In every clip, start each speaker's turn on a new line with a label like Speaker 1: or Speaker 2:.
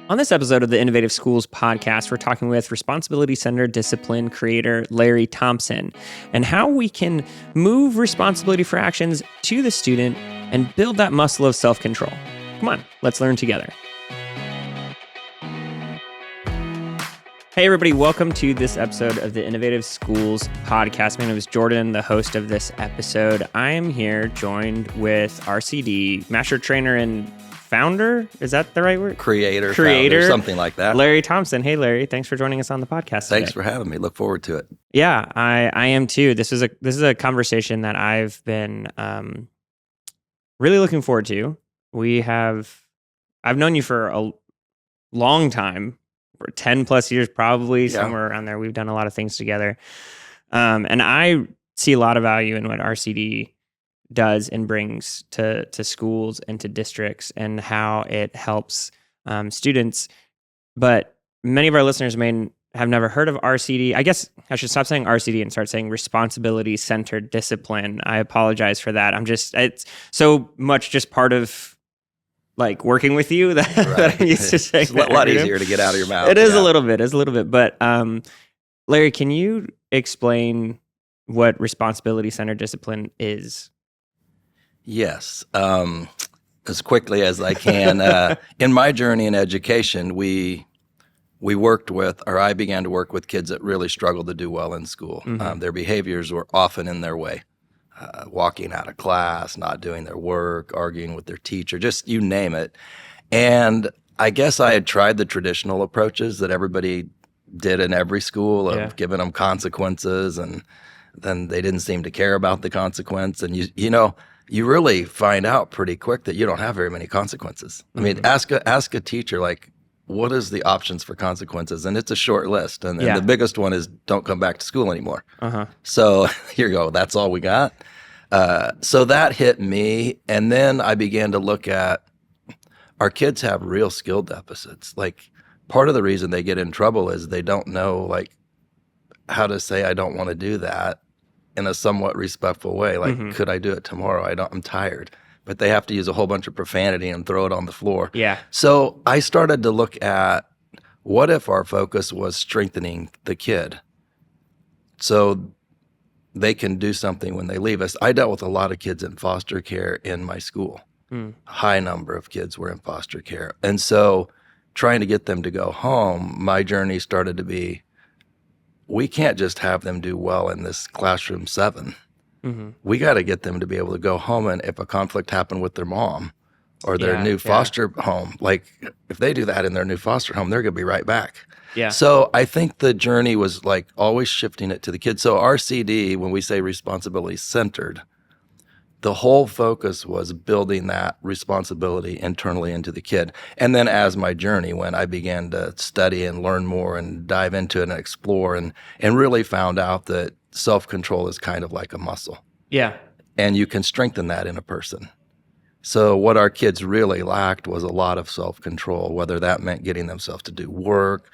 Speaker 1: On this episode of the Innovative Schools podcast, we're talking with responsibility-centered discipline creator Larry Thompson and how we can move responsibility for actions to the student and build that muscle of self-control. Come on, let's learn together. Hey everybody, welcome to this episode of the Innovative Schools podcast. My name is Jordan, the host of this episode. I am here joined with RCD, master trainer and founder, is that the right word?
Speaker 2: Creator, founder, something like that.
Speaker 1: Larry Thompson. Hey, Larry. Thanks for joining us on the podcast
Speaker 2: Thanks
Speaker 1: today.
Speaker 2: for having me. Look forward to it.
Speaker 1: Yeah, I am too. This is a conversation that I've been really looking forward to. I've known you for a long time, for 10 plus years probably, somewhere around there. We've done a lot of things together. And I see a lot of value in what RCD does and brings to schools and to districts and how it helps students. But many of our listeners may have never heard of RCD. I guess I should stop saying RCD and start saying responsibility-centered discipline. I apologize for that. It's so much just part of like working with you that I'm used to saying.
Speaker 2: It's a lot easier to get out of your mouth.
Speaker 1: It is a little bit. But Larry, can you explain what responsibility-centered discipline is?
Speaker 2: Yes, as quickly as I can. In my journey in education, we worked with, or I began to work with kids that really struggled to do well in school.
Speaker 1: Mm-hmm.
Speaker 2: Their behaviors were often in their way. Walking out of class, not doing their work, arguing with their teacher, just you name it. And I guess I had tried the traditional approaches that everybody did in every school of giving them consequences, and then they didn't seem to care about the consequence. And you really find out pretty quick that you don't have very many consequences. I mean, ask a teacher, like, what is the options for consequences? And it's a short list. And the biggest one is don't come back to school anymore. So here you go. That's all we got. So that hit me. And then I began to look at our kids have real skill deficits. Like, part of the reason they get in trouble is they don't know, like, how to say, I don't want to do that in a somewhat respectful way. Like, could I do it tomorrow? I'm tired. But they have to use a whole bunch of profanity and throw it on the floor. Yeah. So I started to look at, what if our focus was strengthening the kid so they can do something when they leave us? I dealt with a lot of kids in foster care in my school. A high number of kids were in foster care. And so trying to get them to go home, my journey started to be, we can't just have them do well in this classroom 7. We got to get them to be able to go home, and if a conflict happened with their mom or their new foster home, like, if they do that in their new foster home, they're going to be right back. Yeah. So I think the journey was like always shifting it to the kids. So RCD, when we say responsibility centered, the whole focus was building that responsibility internally into the kid. And then as my journey went, I began to study and learn more and dive into it and explore and really found out that self-control is kind of like a muscle. Yeah. And you can strengthen that in a person. So what our kids really lacked was a lot of self-control, whether that meant getting themselves to do work,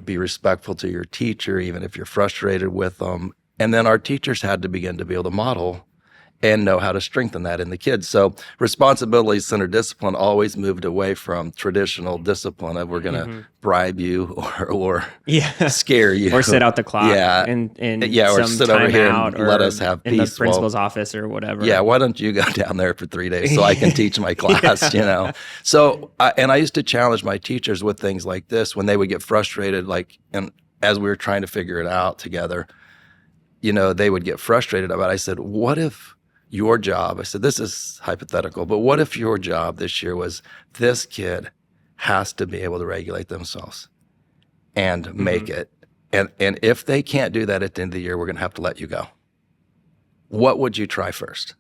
Speaker 2: be respectful to your teacher, even if you're frustrated with them. And then our teachers had to begin to be able to model and know how to strengthen that in the kids. So responsibility-centered discipline always moved away from traditional discipline of we're going to bribe you or scare you.
Speaker 1: Or sit out the clock
Speaker 2: or sit over here and let us have peace.
Speaker 1: In the principal's office or whatever.
Speaker 2: Yeah, why don't you go down there for 3 days so I can teach my class, So, I used to challenge my teachers with things like this when they would get frustrated, and as we were trying to figure it out together, they would get frustrated about it. I said, what if your job, I said, this is hypothetical, but what if your job this year was this kid has to be able to regulate themselves and make it. And if they can't do that at the end of the year, we're going to have to let you go. What would you try first?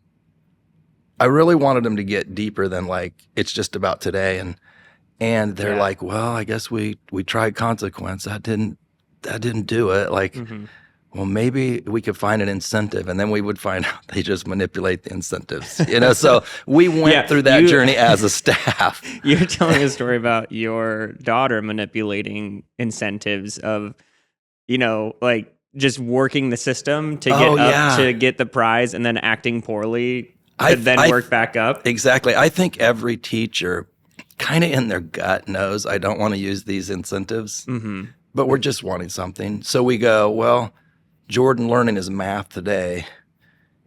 Speaker 2: I really wanted them to get deeper than like, it's just about today. And they're like, well, I guess we tried consequence. That didn't do it. Like, well, maybe we could find an incentive, and then we would find out they just manipulate the incentives. So we went through that journey as a staff.
Speaker 1: You're telling a story about your daughter manipulating incentives of, like just working the system to get to get the prize, and then acting poorly to then work back up.
Speaker 2: Exactly. I think every teacher kind of in their gut knows I don't want to use these incentives, but we're just wanting something. So we go, well, Jordan learning his math today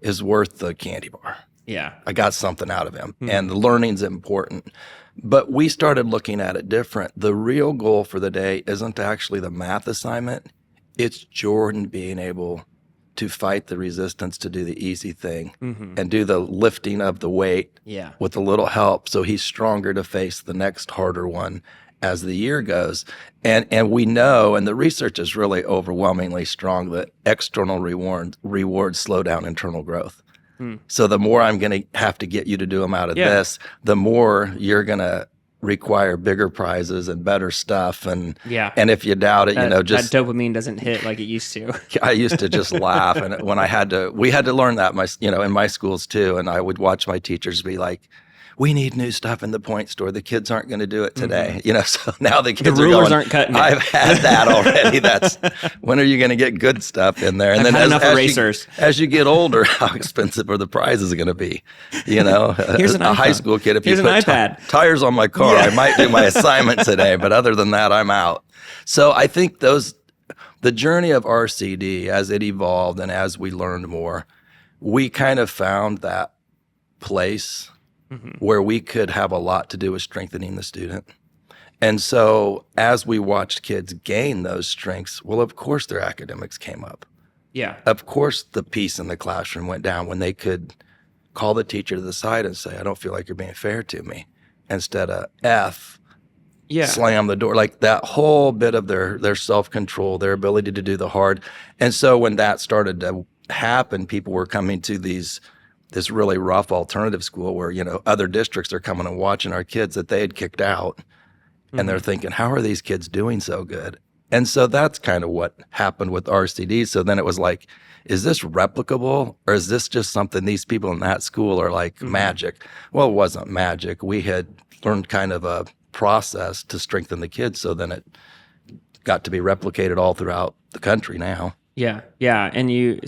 Speaker 2: is worth the candy bar.
Speaker 1: Yeah.
Speaker 2: I got something out of him, and the learning's important. But we started looking at it different. The real goal for the day isn't actually the math assignment. It's Jordan being able to fight the resistance to do the easy thing and do the lifting of the weight with a little help, so he's stronger to face the next harder one as the year goes. And we know, and the research is really overwhelmingly strong, that external rewards slow down internal growth. So the more I'm going to have to get you to do them out of this, the more you're going to require bigger prizes and better stuff. And if you doubt it, just
Speaker 1: that dopamine doesn't hit like it used to.
Speaker 2: I used to just laugh. And when we had to learn that, in my schools too. And I would watch my teachers be like, we need new stuff in the point store. The kids aren't going to do it today. So now the kids
Speaker 1: aren't cutting it.
Speaker 2: I've had that already. That's when are you going to get good stuff in there? And
Speaker 1: I've
Speaker 2: then
Speaker 1: had enough erasers.
Speaker 2: As you get older, how expensive are the prizes going to be?
Speaker 1: Here's an
Speaker 2: a high school kid. If
Speaker 1: Here's
Speaker 2: you put
Speaker 1: an iPad.
Speaker 2: Tires on my car, I might do my assignment today. But other than that, I'm out. So I think the journey of RCD, as it evolved and as we learned more, we kind of found that place where we could have a lot to do with strengthening the student. And so as we watched kids gain those strengths, well, of course their academics came up.
Speaker 1: Yeah.
Speaker 2: Of course the peace in the classroom went down when they could call the teacher to the side and say, I don't feel like you're being fair to me, instead of slam the door. Like that whole bit of their self-control, their ability to do the hard. And so when that started to happen, people were coming to this really rough alternative school where, other districts are coming and watching our kids that they had kicked out. And they're thinking, how are these kids doing so good? And so that's kind of what happened with RCD. So then it was like, is this replicable, or is this just something these people in that school are like magic? Well, it wasn't magic. We had learned kind of a process to strengthen the kids. So then it got to be replicated all throughout the country now.
Speaker 1: Yeah. Yeah. And you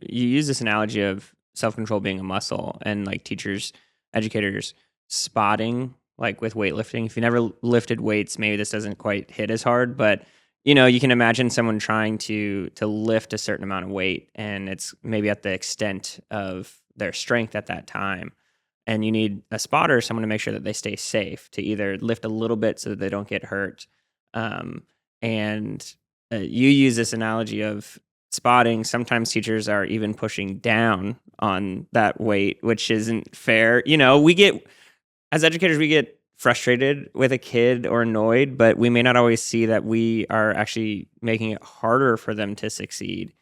Speaker 1: use this analogy of self-control being a muscle, and like teachers, educators spotting, like with weightlifting. If you never lifted weights, maybe this doesn't quite hit as hard, but you can imagine someone trying to lift a certain amount of weight, and it's maybe at the extent of their strength at that time. And you need a spotter, someone to make sure that they stay safe, to either lift a little bit so that they don't get hurt. You use this analogy of spotting. Sometimes teachers are even pushing down on that weight, which isn't fair. As educators, we get frustrated with a kid or annoyed, but we may not always see that we are actually making it harder for them to succeed.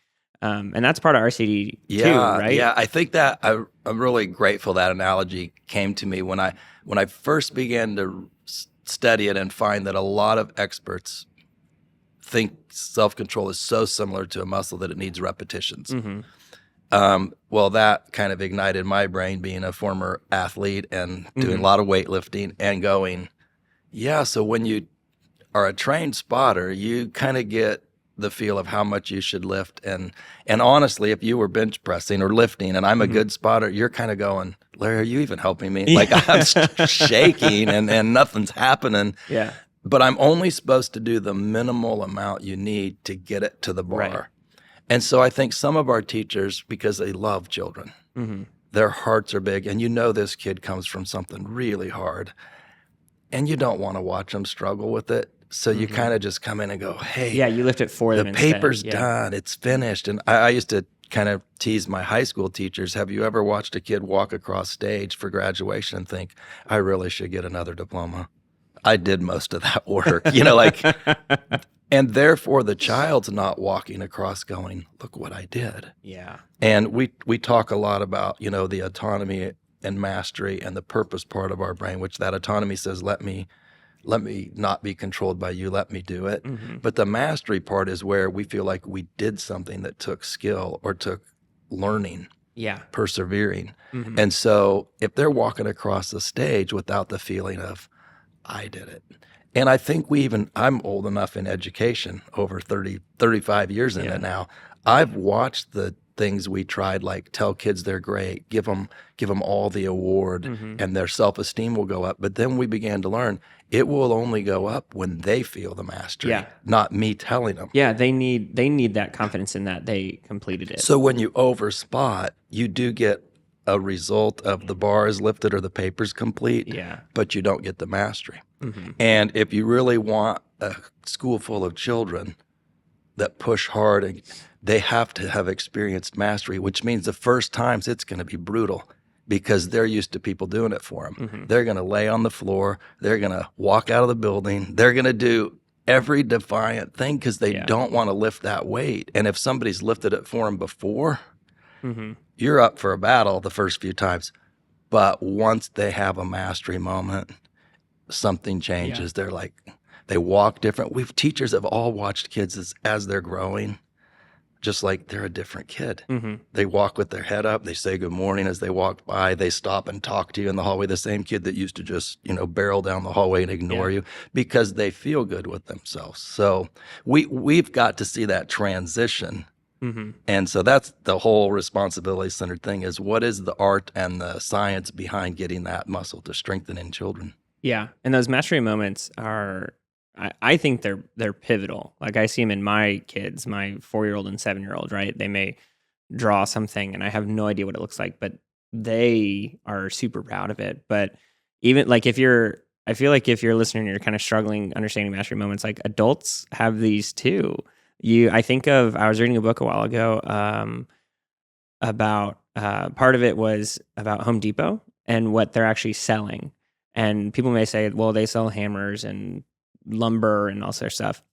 Speaker 1: And that's part of RCD too, right?
Speaker 2: Yeah, I think that I'm really grateful that analogy came to me when I first began to study it and find that a lot of experts think self-control is so similar to a muscle that it needs repetitions. Well, that kind of ignited my brain, being a former athlete and doing a lot of weightlifting, and going, so when you are a trained spotter, you kind of get the feel of how much you should lift. And honestly, if you were bench pressing or lifting and I'm a good spotter, you're kind of going, Larry, are you even helping me? Like I'm shaking and nothing's happening.
Speaker 1: Yeah.
Speaker 2: But I'm only supposed to do the minimal amount you need to get it to the bar. Right. And so I think some of our teachers, because they love children, their hearts are big, and this kid comes from something really hard, and you don't want to watch them struggle with it. So you kind of just come in and go, hey.
Speaker 1: Yeah, you lift it for them
Speaker 2: instead. The paper's done. It's finished. And I used to kind of tease my high school teachers. Have you ever watched a kid walk across stage for graduation and think, I really should get another diploma? I did most of that work, and therefore the child's not walking across going, look what I did.
Speaker 1: Yeah.
Speaker 2: And we talk a lot about, the autonomy and mastery and the purpose part of our brain, which that autonomy says, let me not be controlled by you, let me do it. But the mastery part is where we feel like we did something that took skill or took learning, persevering. And so if they're walking across the stage without the feeling of, I did it. And I think I'm old enough in education, over 35 years in it now. I've watched the things we tried, like tell kids they're great, give them all the award,
Speaker 1: Mm-hmm.
Speaker 2: and their self-esteem will go up. But then we began to learn it will only go up when they feel the mastery,
Speaker 1: Yeah.
Speaker 2: not me telling them.
Speaker 1: Yeah, they need that confidence in that they completed it.
Speaker 2: So when you overspot, you do get a result of the bar is lifted or the paper's complete,
Speaker 1: Yeah.
Speaker 2: but you don't get the mastery.
Speaker 1: Mm-hmm.
Speaker 2: And if you really want a school full of children that push hard, and they have to have experienced mastery, which means the first times it's going to be brutal because they're used to people doing it for them.
Speaker 1: Mm-hmm.
Speaker 2: They're going to lay on the floor. They're going to walk out of the building. They're going to do every defiant thing because they don't want to lift that weight. And if somebody's lifted it for them before,
Speaker 1: Mm-hmm.
Speaker 2: you're up for a battle the first few times. But once they have a mastery moment, something changes. They're like, they walk different. Teachers have all watched kids as they're growing, just like they're a different kid.
Speaker 1: Mm-hmm.
Speaker 2: They walk with their head up. They say good morning as they walk by. They stop and talk to you in the hallway. The same kid that used to just, barrel down the hallway and ignore you because they feel good with themselves. So we've got to see that transition.
Speaker 1: Mm-hmm.
Speaker 2: And so that's the whole responsibility-centered thing is what is the art and the science behind getting that muscle to strengthen in children?
Speaker 1: Yeah, and those mastery moments are, I think they're pivotal. Like I see them in my kids, my 4-year-old and 7-year-old, right? They may draw something and I have no idea what it looks like, but they are super proud of it. But even like I feel like if you're listening and you're kind of struggling understanding mastery moments, like adults have these too. I was reading a book a while ago about part of it was about Home Depot and what they're actually selling. And people may say, well, they sell hammers and lumber and all sorts of stuff.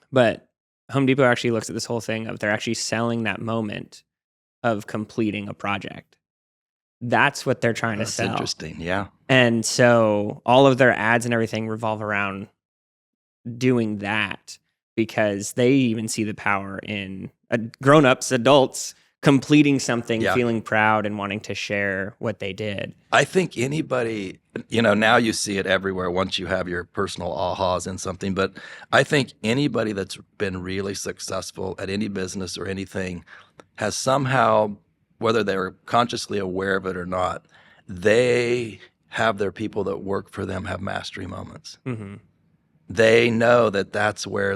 Speaker 1: But Home Depot actually looks at this whole thing of they're actually selling that moment of completing a project. That's what they're trying to sell.
Speaker 2: That's interesting, yeah.
Speaker 1: And so all of their ads and everything revolve around doing that because they even see the power in grown-ups, adults, completing something, feeling proud and wanting to share what they did.
Speaker 2: I think anybody, now you see it everywhere once you have your personal ahas in something, but I think anybody that's been really successful at any business or anything has somehow, whether they're consciously aware of it or not, they have their people that work for them have mastery moments.
Speaker 1: Mm-hmm.
Speaker 2: They know that that's where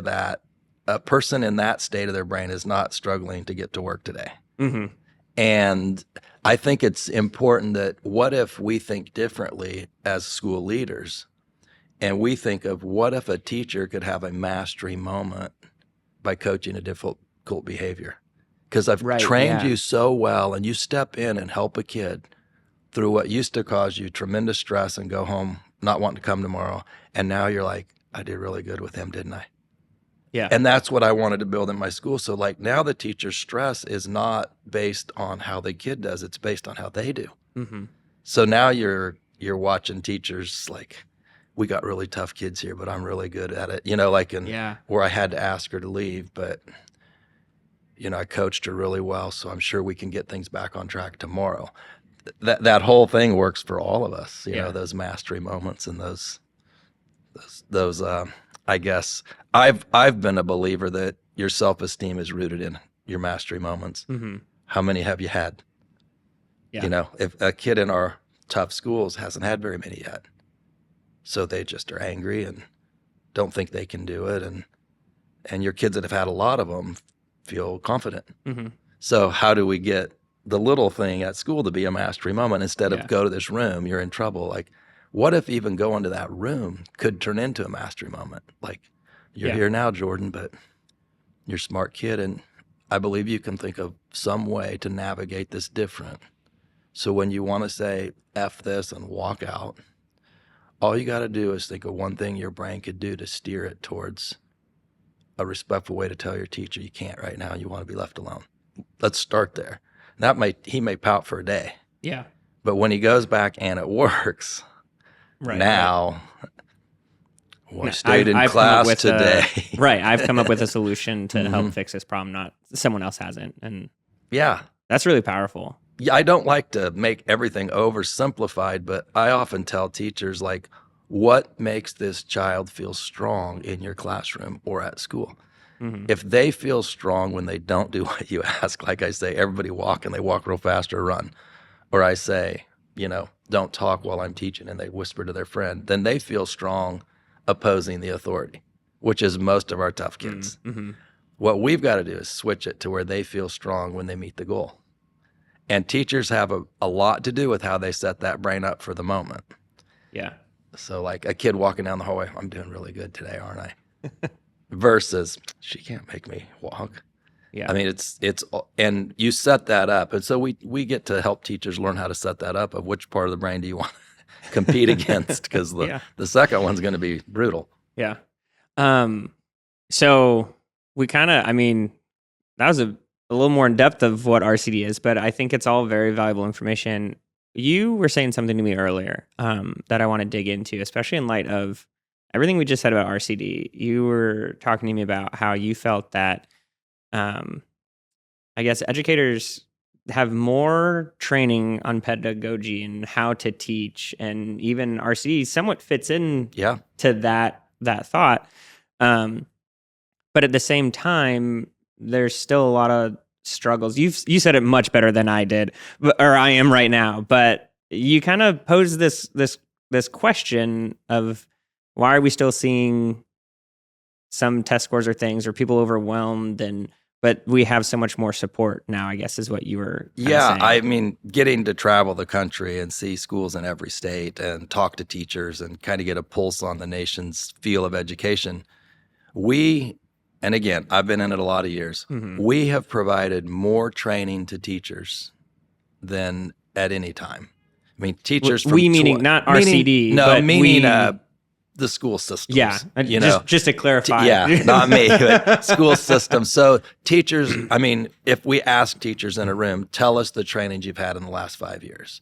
Speaker 2: a person in that state of their brain is not struggling to get to work today.
Speaker 1: Mm-hmm.
Speaker 2: And I think it's important that what if we think differently as school leaders and we think of what if a teacher could have a mastery moment by coaching a difficult behavior? Because I've trained you so well and you step in and help a kid through what used to cause you tremendous stress and go home not wanting to come tomorrow. And now you're like, I did really good with him, didn't I?
Speaker 1: Yeah.
Speaker 2: And that's what I wanted to build in my school. So like now the teacher's stress is not based on how the kid does, it's based on how they do.
Speaker 1: Mm-hmm.
Speaker 2: So now you're watching teachers like, we got really tough kids here, but I'm really good at it. Where I had to ask her to leave, but I coached her really well, so I'm sure we can get things back on track tomorrow. That whole thing works for all of us, those mastery moments and those I guess I've been a believer that your self-esteem is rooted in your mastery moments.
Speaker 1: Mm-hmm.
Speaker 2: How many have you had?
Speaker 1: Yeah.
Speaker 2: If a kid in our tough schools hasn't had very many yet, so they just are angry and don't think they can do it, and your kids that have had a lot of them feel confident.
Speaker 1: Mm-hmm.
Speaker 2: So how do we get the little thing at school to be a mastery moment instead of go to this room, you're in trouble? Like, what if even going to that room could turn into a mastery moment? Like, you're here now, Jordan, but you're a smart kid, and I believe you can think of some way to navigate this different. So when you want to say F this and walk out, all you got to do is think of one thing your brain could do to steer it towards a respectful way to tell your teacher you can't right now, you want to be left alone. Let's start there. He may pout for a day.
Speaker 1: Yeah.
Speaker 2: But when he goes back and it works, now, I stayed in class today.
Speaker 1: I've come up with a solution to help fix this problem, not someone else hasn't. And
Speaker 2: yeah,
Speaker 1: that's really powerful.
Speaker 2: Yeah, I don't like to make everything oversimplified, but I often tell teachers, what makes this child feel strong in your classroom or at school? If they feel strong when they don't do what you ask, like I say, everybody walk and they walk real fast or run, or I say, don't talk while I'm teaching and they whisper to their friend, then they feel strong opposing the authority, which is most of our tough kids. What we've got to do is switch it to where they feel strong when they meet the goal. And teachers have a lot to do with how they set that brain up for the moment.
Speaker 1: Yeah.
Speaker 2: So like a kid walking down the hallway, I'm doing really good today, aren't I? Versus, she can't make me walk.
Speaker 1: Yeah.
Speaker 2: I mean, it's and you set that up. And so we get to help teachers learn how to set that up of which part of the brain do you want to compete against, because the second one's going to be brutal.
Speaker 1: Yeah. So we kind of, that was a little more in depth of what RCD is, but I think it's all very valuable information. You were saying something to me earlier that I want to dig into, especially in light of everything we just said about RCD. You were talking to me about how you felt that, I guess, educators have more training on pedagogy and how to teach, and even RCD somewhat fits in to that thought. But at the same time, there's still a lot of struggles. You said it much better than I did, or I am right now. But you kind of pose this question of, why are we still seeing some test scores or things, or people overwhelmed, but we have so much more support now, I guess, is what you were saying.
Speaker 2: I mean, getting to travel the country and see schools in every state and talk to teachers and kind of get a pulse on the nation's feel of education. And again, I've been in it a lot of years. We have provided more training to teachers than at any time. I mean, teachers from...
Speaker 1: meaning not RCD, but
Speaker 2: meaning the school systems.
Speaker 1: Yeah, just to clarify.
Speaker 2: Not me, but school systems. So teachers, if we ask teachers in a room, tell us the trainings you've had in the last 5 years.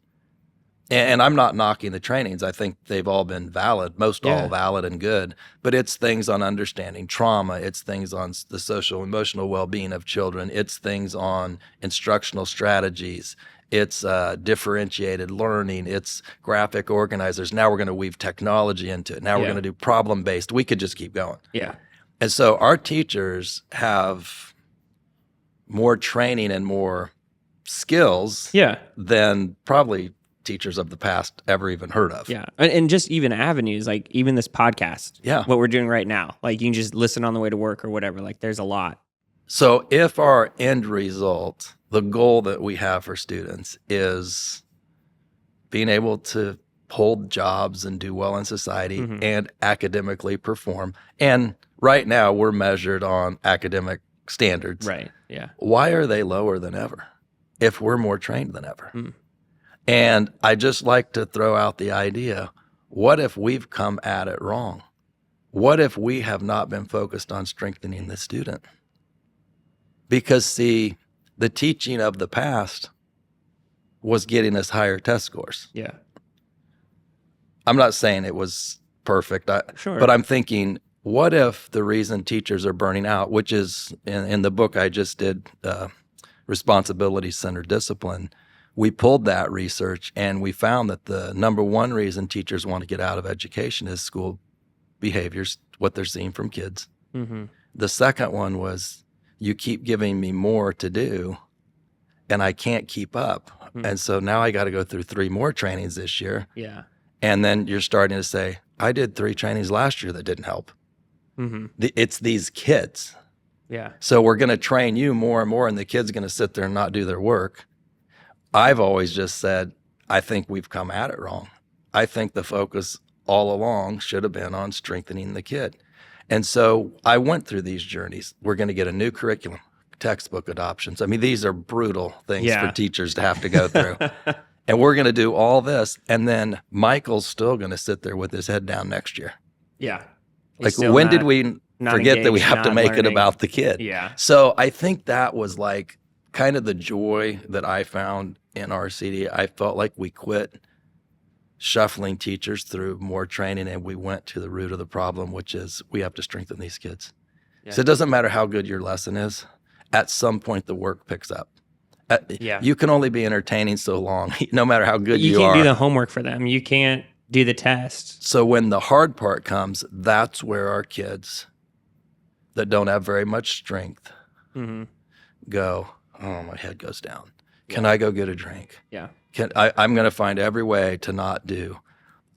Speaker 2: And I'm not knocking the trainings. I think they've all been valid, all valid and good. But it's things on understanding trauma. It's things on the social, emotional well-being of children. It's things on instructional strategies. It's differentiated learning. It's graphic organizers. Now we're going to weave technology into it. Now we're going to do problem-based. We could just keep going.
Speaker 1: Yeah.
Speaker 2: And so our teachers have more training and more skills than probably teachers of the past ever even heard of.
Speaker 1: Yeah. And just even avenues, like even this podcast,
Speaker 2: Yeah.
Speaker 1: what we're doing right now, like you can just listen on the way to work or whatever. Like there's a lot.
Speaker 2: So if our end result, the goal that we have for students is being able to hold jobs and do well in society and academically perform, and right now we're measured on academic standards.
Speaker 1: Right. Yeah.
Speaker 2: Why are they lower than ever if we're more trained than ever? And I just like to throw out the idea, what if we've come at it wrong? What if we have not been focused on strengthening the student? Because see, the teaching of the past was getting us higher test scores.
Speaker 1: Yeah.
Speaker 2: I'm not saying it was perfect, but I'm thinking, what if the reason teachers are burning out, which is in the book I just did, Responsibility-Centered Discipline, we pulled that research and we found that the number one reason teachers want to get out of education is school behaviors, what they're seeing from kids. The second one was, you keep giving me more to do and I can't keep up. And so now I got to go through 3 more trainings this year.
Speaker 1: Yeah.
Speaker 2: And then you're starting to say, I did 3 trainings last year that didn't help. It's these kids.
Speaker 1: Yeah.
Speaker 2: So we're going to train you more and more, and the kid's going to sit there and not do their work. I've always just said, I think we've come at it wrong. I think the focus all along should have been on strengthening the kid. And so I went through these journeys. We're going to get a new curriculum, textbook adoptions. I mean, these are brutal things for teachers to have to go through. And we're going to do all this. And then Michael's still going to sit there with his head down next year.
Speaker 1: Yeah.
Speaker 2: Like, when did we forget that we have to make it about the kid?
Speaker 1: Yeah.
Speaker 2: So I think that was like kind of the joy that I found in RCD. I felt like we quit shuffling teachers through more training and we went to the root of the problem, which is we have to strengthen these kids. Yeah. So it doesn't matter how good your lesson is. At some point, the work picks up. You can only be entertaining so long, no matter how good you are.
Speaker 1: You can't do the homework for them. You can't do the test.
Speaker 2: So when the hard part comes, that's where our kids that don't have very much strength
Speaker 1: Mm-hmm.
Speaker 2: go, oh, my head goes down. Can I go get a drink?
Speaker 1: Yeah.
Speaker 2: I'm going to find every way to not do.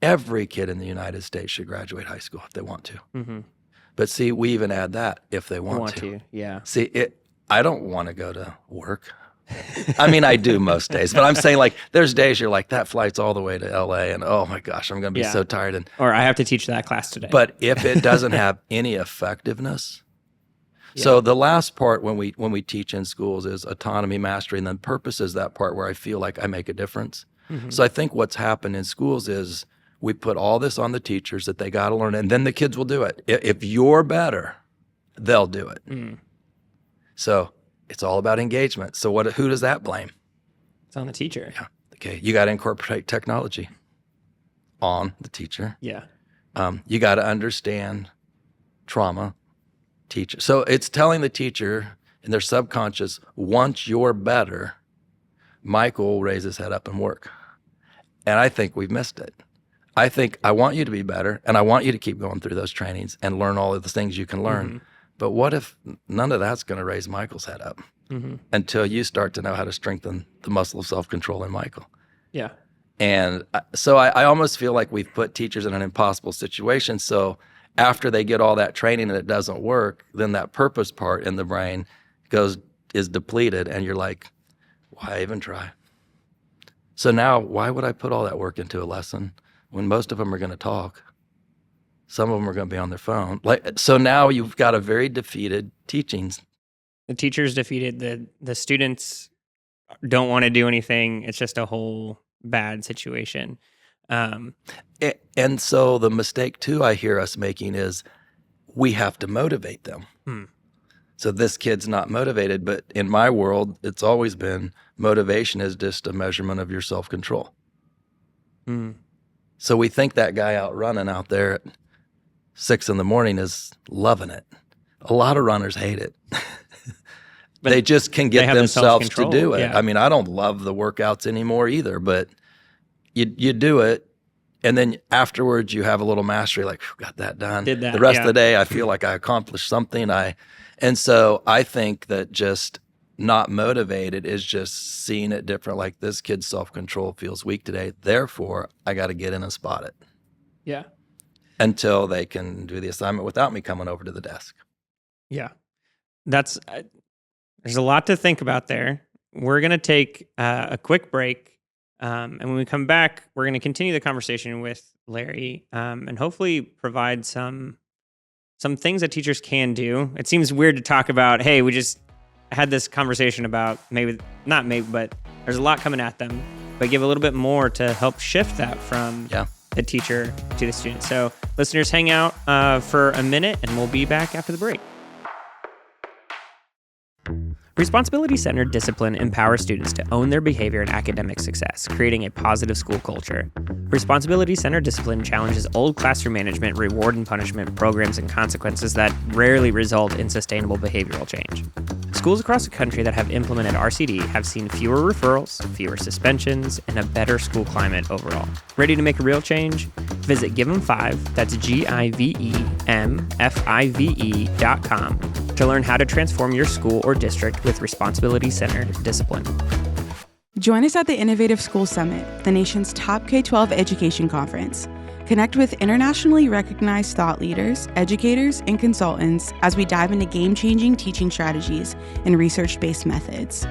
Speaker 2: Every kid in the United States should graduate high school if they want to.
Speaker 1: Mm-hmm.
Speaker 2: But see, we even add that if they want to.
Speaker 1: Yeah.
Speaker 2: See, I don't want to go to work. I mean, I do most days, but I'm saying like there's days you're like, that flight's all the way to LA and oh my gosh, I'm going to be so tired.
Speaker 1: Or I have to teach that class today.
Speaker 2: But if it doesn't have any effectiveness, so the last part when we teach in schools is autonomy, mastery, and then purpose is that part where I feel like I make a difference. Mm-hmm. So I think what's happened in schools is we put all this on the teachers that they got to learn, and then the kids will do it. If you're better, they'll do it. Mm. So it's all about engagement. So who does that blame?
Speaker 1: It's on the teacher.
Speaker 2: Yeah. Okay. You got to incorporate technology on the teacher.
Speaker 1: Yeah.
Speaker 2: You got to understand trauma. Teacher. So it's telling the teacher in their subconscious, once you're better, Michael will raise his head up and work. And I think we've missed it. I think I want you to be better, and I want you to keep going through those trainings and learn all of the things you can learn. Mm-hmm. But what if none of that's going to raise Michael's head up until you start to know how to strengthen the muscle of self-control in Michael?
Speaker 1: Yeah.
Speaker 2: And so I almost feel like we've put teachers in an impossible situation. So after they get all that training and it doesn't work, then that purpose part in the brain is depleted, and you're like, why even try? So now, why would I put all that work into a lesson when most of them are going to talk? Some of them are going to be on their phone. So now you've got a very defeated teachings.
Speaker 1: The teacher's defeated. The students don't want to do anything. It's just a whole bad situation.
Speaker 2: And so the mistake too I hear us making is we have to motivate them. So this kid's not motivated, but in my world, it's always been motivation is just a measurement of your self-control. So we think that guy out running out there at 6 a.m. is loving it. A lot of runners hate it. They just can get themselves to do it. Yeah. I mean, I don't love the workouts anymore either, but you do it, and then afterwards you have a little mastery, like, got that done.
Speaker 1: Did that,
Speaker 2: the rest of the day, I feel like I accomplished something. And so I think that just not motivated is just seeing it different. Like, this kid's self-control feels weak today, therefore I got to get in and spot it.
Speaker 1: Yeah.
Speaker 2: Until they can do the assignment without me coming over to the desk.
Speaker 1: Yeah. There's a lot to think about there. We're going to take a quick break. And when we come back, we're going to continue the conversation with Larry and hopefully provide some things that teachers can do. It seems weird to talk about, hey, we just had this conversation about not maybe, but there's a lot coming at them, but give a little bit more to help shift that from the teacher to the student. So listeners, hang out for a minute and we'll be back after the break. Responsibility-centered discipline empowers students to own their behavior and academic success, creating a positive school culture. Responsibility-centered discipline challenges old classroom management, reward and punishment programs, and consequences that rarely result in sustainable behavioral change. Schools across the country that have implemented RCD have seen fewer referrals, fewer suspensions, and a better school climate overall. Ready to make a real change? Visit GiveEm5, that's GIVEMFIVE.com, to learn how to transform your school or district with responsibility-centered discipline.
Speaker 3: Join us at the Innovative School Summit, the nation's top K-12 education conference. Connect with internationally recognized thought leaders, educators, and consultants as we dive into game-changing teaching strategies and research-based methods.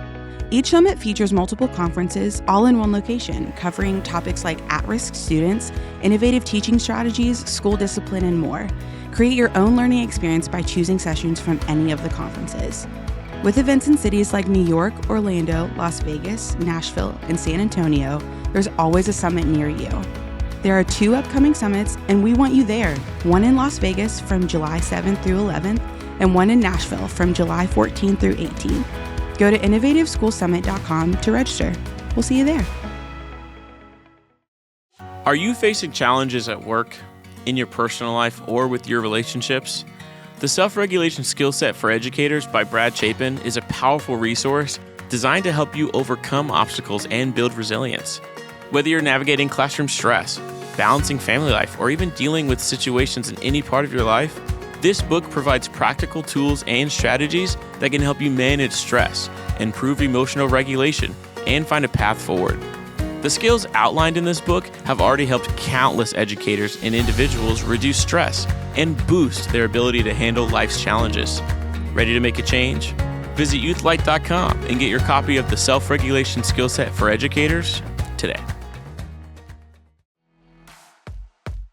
Speaker 3: Each summit features multiple conferences, all in one location, covering topics like at-risk students, innovative teaching strategies, school discipline, and more. Create your own learning experience by choosing sessions from any of the conferences. With events in cities like New York, Orlando, Las Vegas, Nashville, and San Antonio, there's always a summit near you. There are 2 upcoming summits, and we want you there. One in Las Vegas from July 7th through 11th, and one in Nashville from July 14th through 18th. Go to innovativeschoolsummit.com to register. We'll see you there.
Speaker 4: Are you facing challenges at work, in your personal life, or with your relationships? The Self-Regulation Skill Set for Educators by Brad Chapin is a powerful resource designed to help you overcome obstacles and build resilience. Whether you're navigating classroom stress, balancing family life, or even dealing with situations in any part of your life, This book provides practical tools and strategies that can help you manage stress, improve emotional regulation, and find a path forward. The skills outlined in this book have already helped countless educators and individuals reduce stress and boost their ability to handle life's challenges. Ready to make a change? Visit youthlight.com and get your copy of the Self-Regulation Skill Set for Educators today.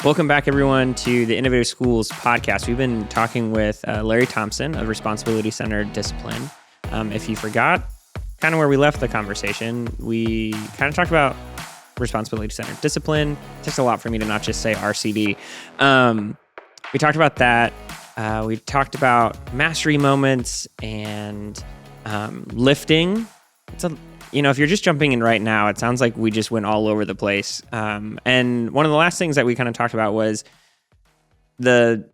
Speaker 1: Welcome back, everyone, to the Innovative Schools podcast. We've been talking with Larry Thompson of Responsibility Centered Discipline. If you forgot kind of where we left the conversation, we kind of talked about Responsibility Centered Discipline. It takes a lot for me to not just say RCD. We talked about that. We talked about mastery moments and lifting. If you're just jumping in right now, it sounds like we just went all over the place. And one of the last things that we kind of talked about was the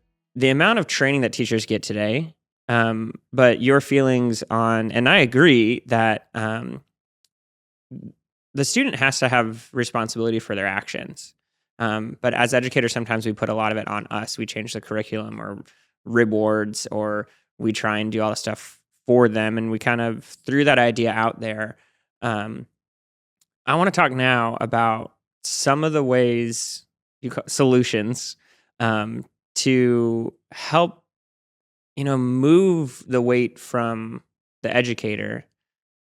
Speaker 1: amount of training that teachers get today. But your feelings on, and I agree that the student has to have responsibility for their actions. But as educators, sometimes we put a lot of it on us. We change the curriculum or rewards, or we try and do all the stuff for them. And we kind of threw that idea out there. I want to talk now about some of the ways, solutions, to help, move the weight from the educator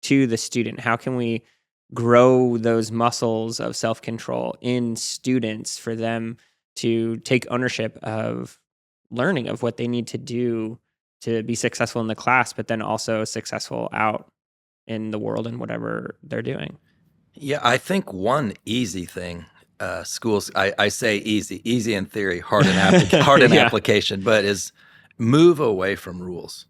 Speaker 1: to the student. How can we grow those muscles of self-control in students for them to take ownership of learning of what they need to do to be successful in the class, but then also successful out in the world and whatever they're doing?
Speaker 2: Yeah, I think one easy thing, schools, I say easy in theory, hard in, hard in application, but is move away from rules.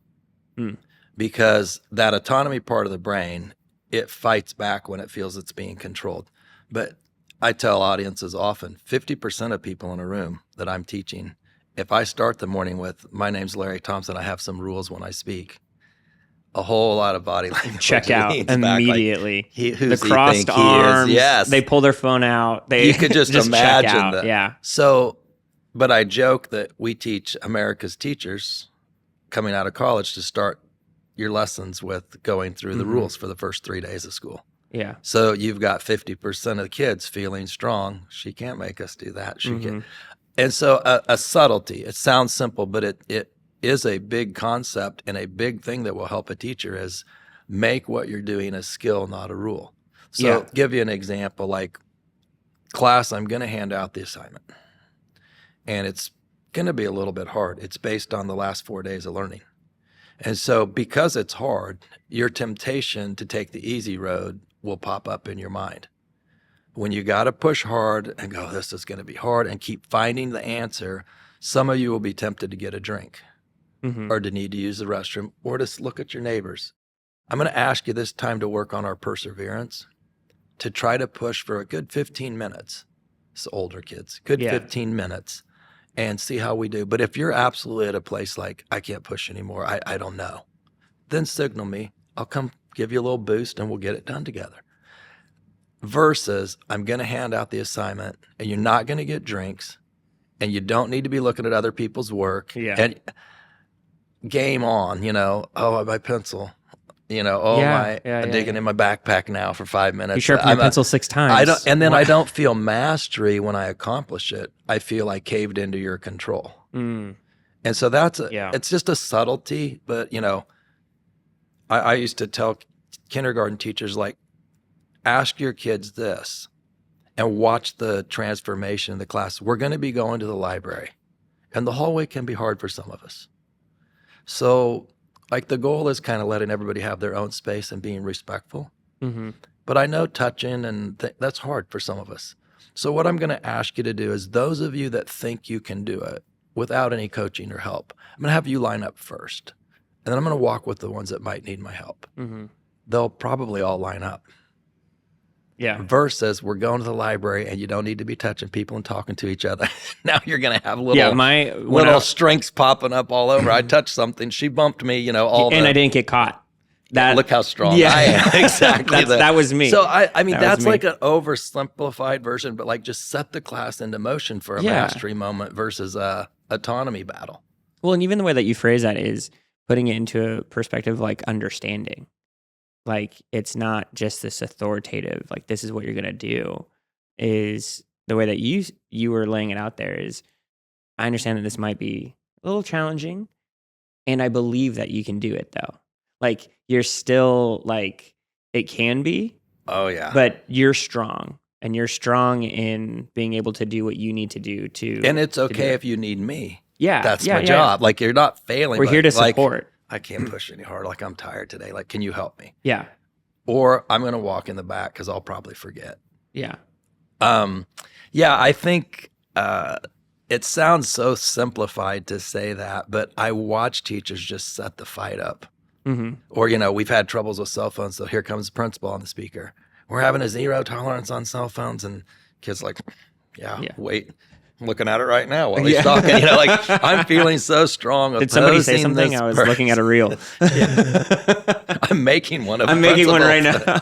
Speaker 2: Because that autonomy part of the brain, it fights back when it feels it's being controlled. But I tell audiences often, 50% of people in a room that I'm teaching, if I start the morning with, my name's Larry Thompson, I have some rules when I speak, a whole lot of body language.
Speaker 1: Check out immediately.
Speaker 2: Who's
Speaker 1: the crossed arms.
Speaker 2: Yes.
Speaker 1: They pull their phone out.
Speaker 2: You could just imagine that.
Speaker 1: Yeah.
Speaker 2: So, but I joke that we teach America's teachers coming out of college to start your lessons with going through the rules for the first 3 days of school.
Speaker 1: Yeah.
Speaker 2: So you've got 50% of the kids feeling strong. She can't make us do that. She can. And so a subtlety, it sounds simple, but it is a big concept, and a big thing that will help a teacher is make what you're doing a skill, not a rule. So give you an example, like, class, I'm going to hand out the assignment, and it's going to be a little bit hard. It's based on the last 4 days of learning. And so because it's hard, your temptation to take the easy road will pop up in your mind. When you got to push hard and go, this is going to be hard, and keep finding the answer, some of you will be tempted to get a drink or to need to use the restroom or to look at your neighbors. I'm going to ask you this time to work on our perseverance, to try to push for a good 15 minutes. It's older kids, good 15 minutes, and see how we do. But if you're absolutely at a place like, I can't push anymore, I don't know, then signal me. I'll come give you a little boost and we'll get it done together. Versus, I'm going to hand out the assignment and you're not going to get drinks and you don't need to be looking at other people's work. And game on, my pencil, I'm digging in my backpack now for 5 minutes.
Speaker 1: You sharpen your pencil 6 times.
Speaker 2: I don't feel mastery when I accomplish it. I feel I caved into your control. And so it's just a subtlety, but I used to tell kindergarten teachers, like, ask your kids this and watch the transformation in the class. We're going to be going to the library, and the hallway can be hard for some of us. So, like, the goal is kind of letting everybody have their own space and being respectful. But I know touching and that's hard for some of us. So what I'm going to ask you to do is, those of you that think you can do it without any coaching or help, I'm going to have you line up first. And then I'm going to walk with the ones that might need my help. They'll probably all line up. Versus, we're going to the library and you don't need to be touching people and talking to each other. Now you're going to have little strengths popping up all over. I touched something, she bumped me,
Speaker 1: and I didn't get caught.
Speaker 2: Look how strong I am. Exactly.
Speaker 1: That was me.
Speaker 2: So I mean, that's like an oversimplified version, but like, just set the class into motion for a mastery moment versus a autonomy battle.
Speaker 1: Well, and even the way that you phrase that is putting it into a perspective like understanding. Like it's not just this authoritative, like this is what you're gonna do. Is the way that you were laying it out there is I understand that this might be a little challenging, and I believe that you can do it though. Like you're still like it can be,
Speaker 2: Oh yeah.
Speaker 1: but you're strong, and you're strong in being able to do what you need to do to.
Speaker 2: And it's
Speaker 1: to do
Speaker 2: okay
Speaker 1: it.
Speaker 2: if you need me.
Speaker 1: Yeah,
Speaker 2: That's
Speaker 1: yeah,
Speaker 2: my
Speaker 1: yeah.
Speaker 2: job. Like you're not failing.
Speaker 1: We're
Speaker 2: but,
Speaker 1: here to
Speaker 2: like,
Speaker 1: support.
Speaker 2: I can't push any harder. Like I'm tired today. Like, can you help me?
Speaker 1: Yeah,
Speaker 2: Or I'm going to walk in the back because I'll probably forget.
Speaker 1: yeah,
Speaker 2: Yeah, I think it sounds so simplified to say that, but I watch teachers just set the fight up.
Speaker 1: mm-hmm.
Speaker 2: Or, we've had troubles with cell phones, so here comes the principal on the speaker. We're having a zero tolerance on cell phones, and kids like, yeah. Wait. I'm looking at it right now while he's talking. Like I'm feeling so strong.
Speaker 1: Did somebody say something? I was looking at a reel.
Speaker 2: I'm making one of.
Speaker 1: I'm making one right now.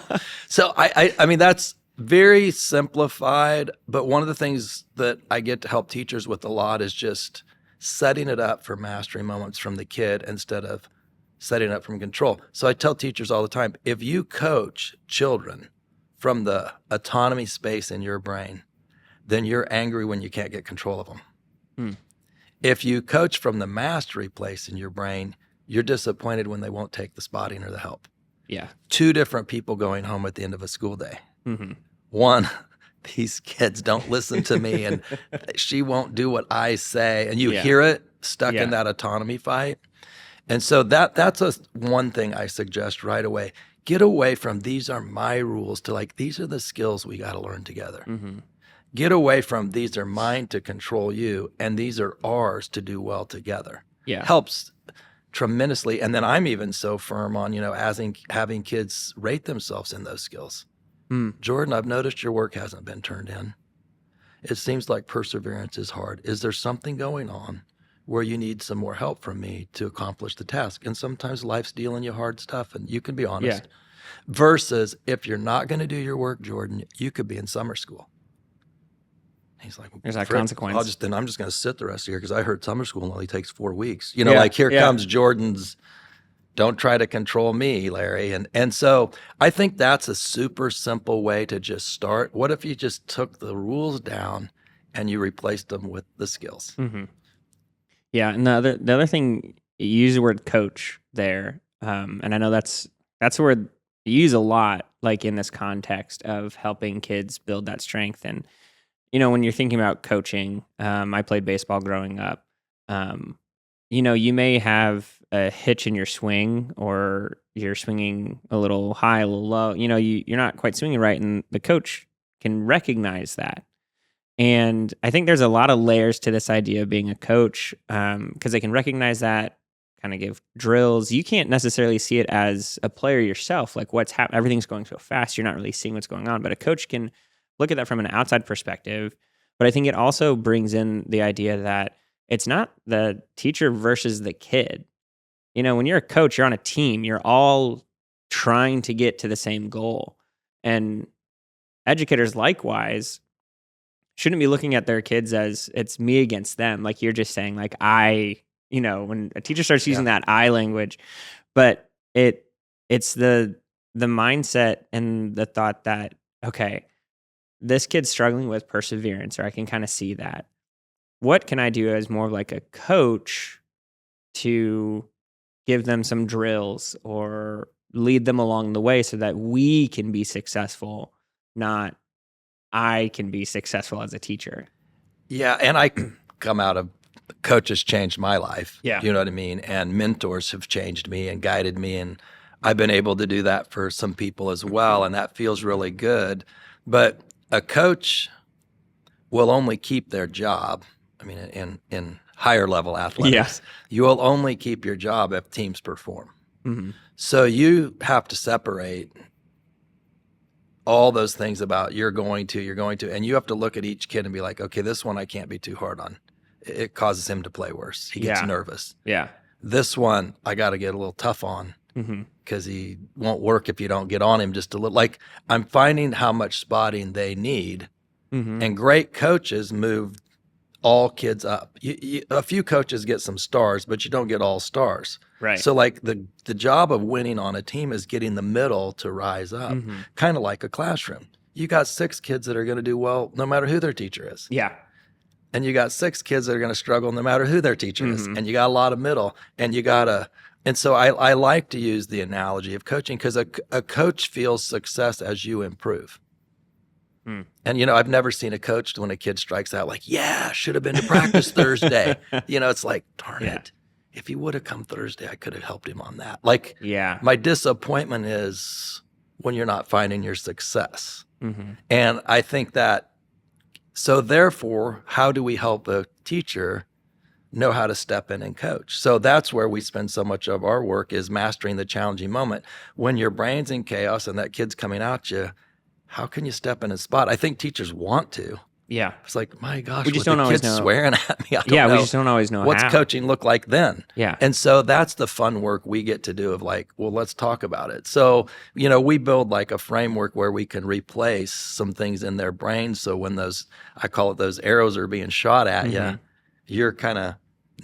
Speaker 2: So I mean that's very simplified, but one of the things that I get to help teachers with a lot is just setting it up for mastery moments from the kid instead of setting it up from control. So I tell teachers all the time, if you coach children from the autonomy space in your brain, then you're angry when you can't get control of them. If you coach from the mastery place in your brain, you're disappointed when they won't take the spotting or the help.
Speaker 1: Yeah.
Speaker 2: Two different people going home at the end of a school day.
Speaker 1: Mm-hmm.
Speaker 2: One, these kids don't listen to me and she won't do what I say. And you hear it stuck in that autonomy fight. And so that's one thing I suggest right away. Get away from these are my rules to like, these are the skills we got to learn together.
Speaker 1: Mm-hmm.
Speaker 2: Get away from these are mine to control you and these are ours to do well together.
Speaker 1: Yeah.
Speaker 2: Helps tremendously. And then I'm even so firm on, having kids rate themselves in those skills. Jordan, I've noticed your work hasn't been turned in. It seems like perseverance is hard. Is there something going on where you need some more help from me to accomplish the task? And sometimes life's dealing you hard stuff and you can be honest.
Speaker 1: Yeah.
Speaker 2: Versus if you're not going to do your work, Jordan, you could be in summer school. He's like,
Speaker 1: there's that consequence.
Speaker 2: I'm just going to sit the rest of the year because I heard summer school only takes 4 weeks. Here comes Jordan's, don't try to control me, Larry. And so I think that's a super simple way to just start. What if you just took the rules down and you replaced them with the skills?
Speaker 1: Mm-hmm. Yeah, and the other thing, you use the word coach there, and I know that's a word you use a lot, like in this context of helping kids build that strength. And when you're thinking about coaching, I played baseball growing up. You may have a hitch in your swing, or you're swinging a little high, a little low. You're not quite swinging right, and the coach can recognize that. And I think there's a lot of layers to this idea of being a coach, because they can recognize that, kind of give drills. You can't necessarily see it as a player yourself, like what's happening. Everything's going so fast, you're not really seeing what's going on. But a coach can look at that from an outside perspective. But I think it also brings in the idea that it's not the teacher versus the kid. When you're a coach, you're on a team. You're all trying to get to the same goal. And educators, likewise, shouldn't be looking at their kids as it's me against them. Like you're just saying, like when a teacher starts using that I language, but it's the mindset and the thought that, okay, this kid's struggling with perseverance, or I can kind of see that. What can I do as more of like a coach to give them some drills or lead them along the way so that we can be successful, not I can be successful as a teacher?
Speaker 2: Yeah, and I come out of coaches changed my life.
Speaker 1: Yeah.
Speaker 2: You know what I mean? And mentors have changed me and guided me, and I've been able to do that for some people as well, and that feels really good. But a coach will only keep their job. I mean, in higher level athletics, you will only keep your job if teams perform.
Speaker 1: Mm-hmm.
Speaker 2: So you have to separate all those things about you're going to, and you have to look at each kid and be like, okay, this one I can't be too hard on. It causes him to play worse. He gets nervous.
Speaker 1: Yeah.
Speaker 2: This one I got to get a little tough on because he won't work if you don't get on him just a little. Like I'm finding how much spotting they need, and great coaches move all kids up. A few coaches get some stars, but you don't get all stars.
Speaker 1: Right.
Speaker 2: So like the job of winning on a team is getting the middle to rise up, kind of like a classroom. You got 6 kids that are going to do well no matter who their teacher is.
Speaker 1: Yeah.
Speaker 2: And you got 6 kids that are going to struggle no matter who their teacher is. And you got a lot of middle. And so I like to use the analogy of coaching because a coach feels success as you improve. And, I've never seen a coach when a kid strikes out like, yeah, should have been to practice Thursday. It's like, darn it. If he would have come Thursday, I could have helped him on that. Like, my disappointment is when you're not finding your success. And I think that, so therefore, how do we help a teacher know how to step in and coach? So that's where we spend so much of our work is mastering the challenging moment. When your brain's in chaos and that kid's coming at you, how can you step in and spot? I think teachers want to.
Speaker 1: Yeah.
Speaker 2: It's like, my gosh,
Speaker 1: we just don't always know.
Speaker 2: Swearing at me. I don't know.
Speaker 1: We just don't always know
Speaker 2: what's
Speaker 1: how.
Speaker 2: coaching look like then.
Speaker 1: Yeah.
Speaker 2: And so that's the fun work we get to do of like, well, let's talk about it. So, we build like a framework where we can replace some things in their brains. So when I call it those arrows are being shot at you, you're kind of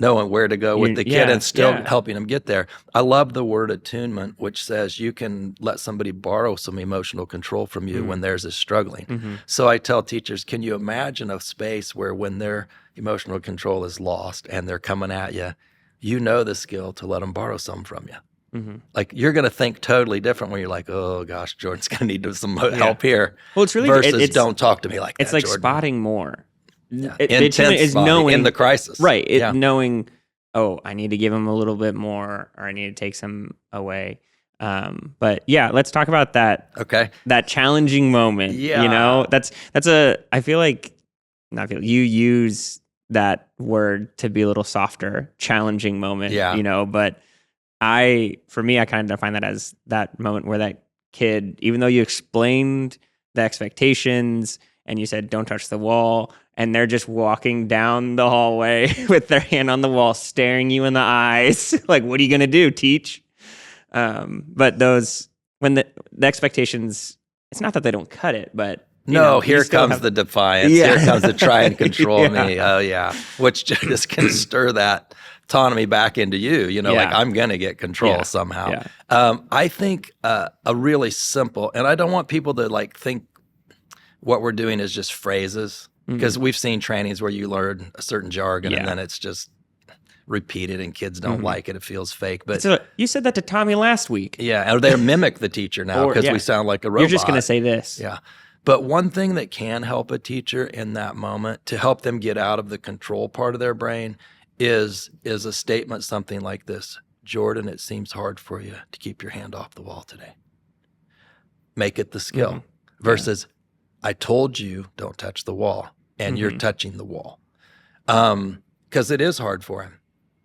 Speaker 2: knowing where to go with the kid and still helping them get there. I love the word attunement, which says you can let somebody borrow some emotional control from you when theirs is struggling. So I tell teachers, can you imagine a space where when their emotional control is lost and they're coming at you, the skill to let them borrow some from you. Like you're going to think totally different when you're like, oh gosh, Jordan's going to need some help here.
Speaker 1: Well, it's really
Speaker 2: versus don't talk to me like that.
Speaker 1: It's like
Speaker 2: Jordan.
Speaker 1: Spotting more.
Speaker 2: Intense
Speaker 1: is knowing
Speaker 2: in the crisis.
Speaker 1: Right. Knowing, I need to give him a little bit more or I need to take some away. But let's talk about that.
Speaker 2: Okay.
Speaker 1: That challenging moment.
Speaker 2: Yeah.
Speaker 1: I feel like you use that word to be a little softer, challenging moment.
Speaker 2: Yeah.
Speaker 1: But for me, I kind of define that as that moment where that kid, even though you explained the expectations and you said, don't touch the wall, and they're just walking down the hallway with their hand on the wall, staring you in the eyes. Like, what are you going to do, teach? But when the expectations, it's not that they don't cut it, but
Speaker 2: here comes the defiance. Here comes the try and control me. Oh yeah. Which just can stir that autonomy back into you, like I'm going to get control somehow. I think a really simple, and I don't want people to like think what we're doing is just phrases. Because we've seen trainings where you learn a certain jargon and then it's just repeated and kids don't like it. It feels fake. But
Speaker 1: so you said that to Tommy last week.
Speaker 2: Yeah, or they mimic the teacher now because we sound like a robot.
Speaker 1: You're just going to say this.
Speaker 2: Yeah. But one thing that can help a teacher in that moment to help them get out of the control part of their brain is a statement something like this. Jordan, it seems hard for you to keep your hand off the wall today. Make it the skill versus I told you don't touch the wall and you're touching the wall. Because it is hard for him.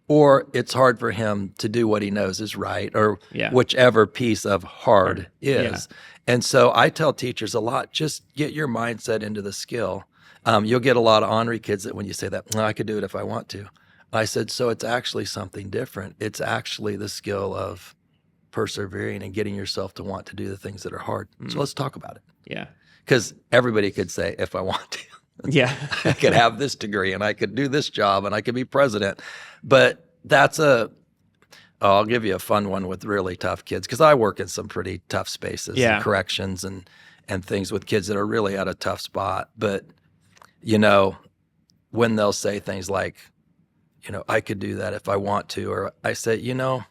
Speaker 2: Or it's hard for him to do what he knows is right or whichever piece of hard is. And so I tell teachers a lot, just get your mindset into the skill. You'll get a lot of ornery kids that when you say that, I could do it if I want to. I said, so it's actually something different. It's actually the skill of persevering and getting yourself to want to do the things that are hard. So let's talk about it.
Speaker 1: Yeah.
Speaker 2: Because everybody could say, if I want to.
Speaker 1: Yeah.
Speaker 2: I could have this degree and I could do this job and I could be president. But I'll give you a fun one with really tough kids because I work in some pretty tough spaces and corrections and things with kids that are really at a tough spot. But, when they'll say things like, I could do that if I want to, or I say, and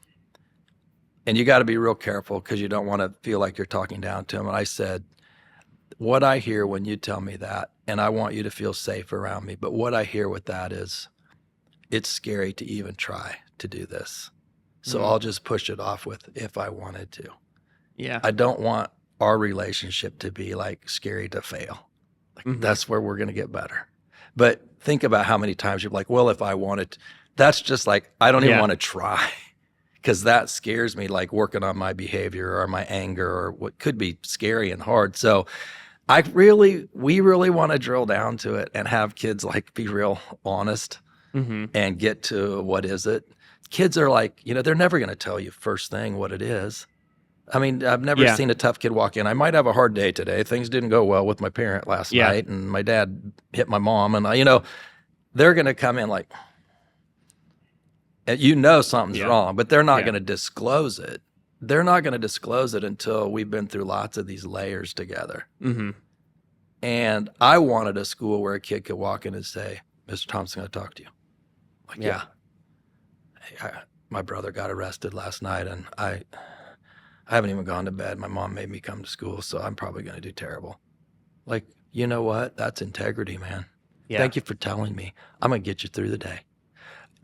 Speaker 2: you got to be real careful because you don't want to feel like you're talking down to them. And I said, what I hear when you tell me that, and I want you to feel safe around me, but what I hear with that is it's scary to even try to do this. So I'll just push it off with if I wanted to.
Speaker 1: Yeah.
Speaker 2: I don't want our relationship to be like scary to fail. Like that's where we're going to get better. But think about how many times you're like, well, if I wanted to, that's just like, I don't even want to try because that scares me, like working on my behavior or my anger or what could be scary and hard. So we really want to drill down to it and have kids like be real honest and get to what is it. Kids are like, they're never going to tell you first thing what it is. I mean, I've never seen a tough kid walk in. I might have a hard day today. Things didn't go well with my parent last night and my dad hit my mom and they're going to come in like, you know something's wrong, but they're not going to disclose it. They're not going to disclose it until we've been through lots of these layers together.
Speaker 1: Mm-hmm.
Speaker 2: And I wanted a school where a kid could walk in and say, Mr. Thompson, I talk to you. Like, yeah. Hey, my brother got arrested last night, and I haven't even gone to bed. My mom made me come to school, so I'm probably going to do terrible. Like, you know what? That's integrity, man.
Speaker 1: Yeah.
Speaker 2: Thank you for telling me. I'm going to get you through the day.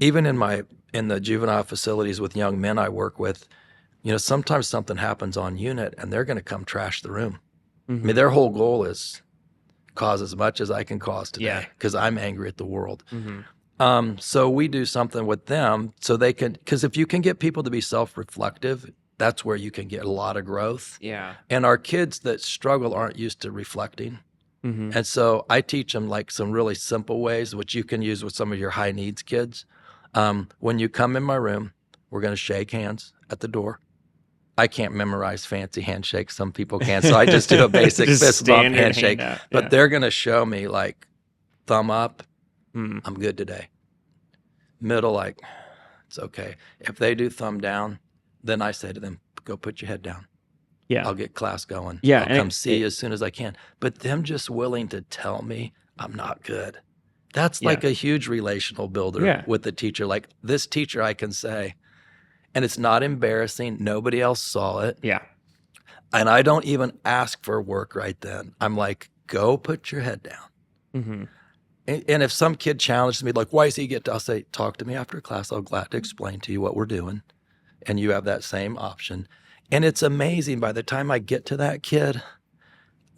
Speaker 2: Even in the juvenile facilities with young men I work with, sometimes something happens on unit and they're going to come trash the room.
Speaker 1: Mm-hmm.
Speaker 2: I mean, their whole goal is cause as much as I can cause today because I'm angry at the world.
Speaker 1: Mm-hmm.
Speaker 2: So we do something with them so they can, because if you can get people to be self-reflective, that's where you can get a lot of growth.
Speaker 1: Yeah.
Speaker 2: And our kids that struggle aren't used to reflecting.
Speaker 1: Mm-hmm.
Speaker 2: And so I teach them like some really simple ways, which you can use with some of your high needs kids. When you come in my room, we're going to shake hands at the door. I can't memorize fancy handshakes. Some people can. So I just do a basic fist bump handshake. But they're going to show me like thumb up, I'm good today. Middle, like, it's okay. If they do thumb down, then I say to them, go put your head down.
Speaker 1: Yeah.
Speaker 2: I'll get class going.
Speaker 1: Yeah.
Speaker 2: I'll come see you as soon as I can. But them just willing to tell me I'm not good. That's like a huge relational builder with the teacher. Like this teacher I can say, and it's not embarrassing. Nobody else saw it.
Speaker 1: Yeah.
Speaker 2: And I don't even ask for work right then. I'm like, go put your head down.
Speaker 1: Mm-hmm.
Speaker 2: And if some kid challenges me, like, why does he get to, I'll say, talk to me after class. I'll glad to explain to you what we're doing. And you have that same option. And it's amazing. By the time I get to that kid,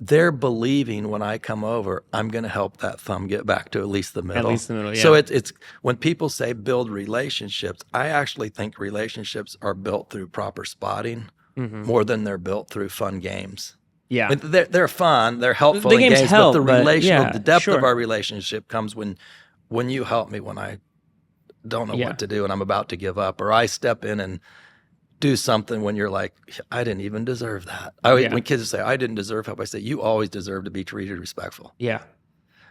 Speaker 2: they're believing when I come over, I'm going to help that thumb get back to at least the middle.
Speaker 1: At least the middle, yeah.
Speaker 2: So it's when people say build relationships, I actually think relationships are built through proper spotting more than they're built through fun games.
Speaker 1: Yeah.
Speaker 2: I mean, they're fun, they're helpful
Speaker 1: The
Speaker 2: in
Speaker 1: games
Speaker 2: games,
Speaker 1: help,
Speaker 2: but the relational, the depth
Speaker 1: sure.
Speaker 2: of our relationship comes when you help me when I don't know what to do and I'm about to give up, or I step in and do something when you're like, I didn't even deserve that. When kids say, I didn't deserve help, I say, you always deserve to be treated respectful.
Speaker 1: Yeah.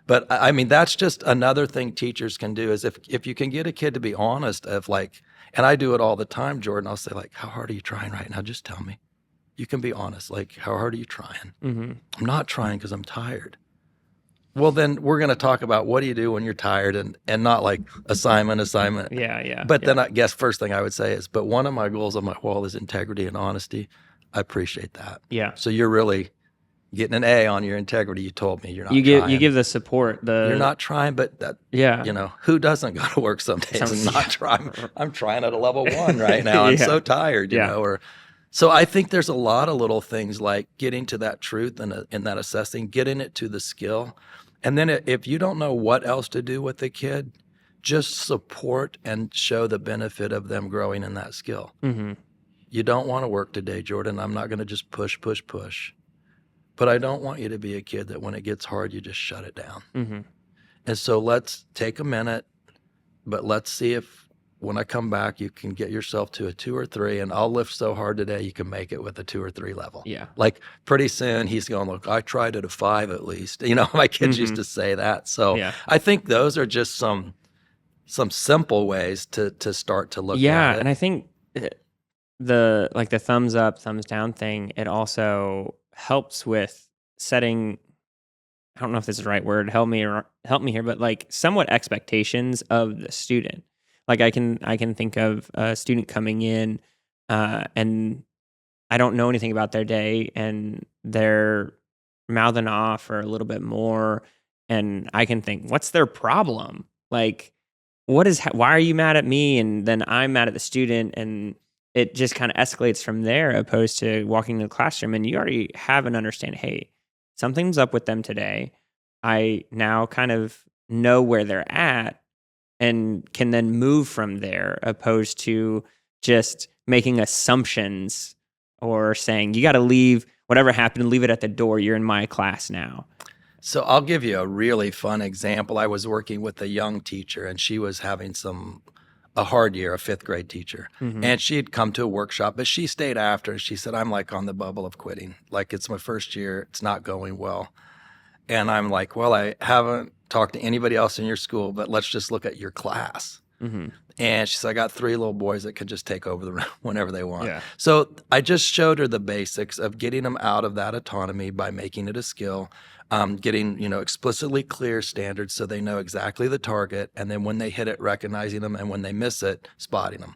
Speaker 2: But I mean, that's just another thing teachers can do is if you can get a kid to be honest of like, and I do it all the time, Jordan, I'll say like, how hard are you trying right now? Just tell me. You can be honest. Like, how hard are you trying?
Speaker 1: Mm-hmm.
Speaker 2: I'm not trying because I'm tired. Well, then we're going to talk about what do you do when you're tired and not like assignment.
Speaker 1: Yeah.
Speaker 2: But then I guess first thing I would say is, but one of my goals on my wall is integrity and honesty. I appreciate that.
Speaker 1: Yeah.
Speaker 2: So you're really getting an A on your integrity. You told me you're not
Speaker 1: you
Speaker 2: trying.
Speaker 1: give the support.
Speaker 2: You're not trying, but that, who doesn't go to work some days and not try? I'm trying at a level 1 right now. I'm so tired, you know, so I think there's a lot of little things like getting to that truth and in that assessing, getting it to the skill. And then if you don't know what else to do with the kid, just support and show the benefit of them growing in that skill.
Speaker 1: Mm-hmm.
Speaker 2: You don't want to work today, Jordan. I'm not going to just push. But I don't want you to be a kid that when it gets hard, you just shut it down.
Speaker 1: Mm-hmm.
Speaker 2: And so let's take a minute, but let's see if when I come back, you can get yourself to a 2 or 3, and I'll lift so hard today, you can make it with a 2 or 3 level.
Speaker 1: Yeah.
Speaker 2: Like pretty soon he's going, look, I tried at a 5 at least. You know, my kids used to say that. So I think those are just some simple ways to start to look at it.
Speaker 1: Yeah, and I think the thumbs up, thumbs down thing, it also helps with setting, I don't know if this is the right word, help me here, but like somewhat expectations of the student. Like I can think of a student coming in and I don't know anything about their day and they're mouthing off or a little bit more, and I can think, what's their problem? Like, why are you mad at me? And then I'm mad at the student, and it just kind of escalates from there, opposed to walking into the classroom and you already have an understanding, hey, something's up with them today. I now kind of know where they're at and can then move from there, opposed to just making assumptions or saying, you got to leave, whatever happened, leave it at the door. You're in my class now.
Speaker 2: So I'll give you a really fun example. I was working with a young teacher, and she was having a hard year, a 5th grade teacher. Mm-hmm. And she had come to a workshop, but she stayed after, and she said, I'm like on the bubble of quitting. Like, it's my first year. It's not going well. And I'm like, well, I haven't talked to anybody else in your school, but let's just look at your class.
Speaker 1: Mm-hmm.
Speaker 2: And she said, I got 3 little boys that can just take over the room whenever they want.
Speaker 1: Yeah.
Speaker 2: So I just showed her the basics of getting them out of that autonomy by making it a skill, getting, explicitly clear standards so they know exactly the target. And then when they hit it, recognizing them. And when they miss it, spotting them.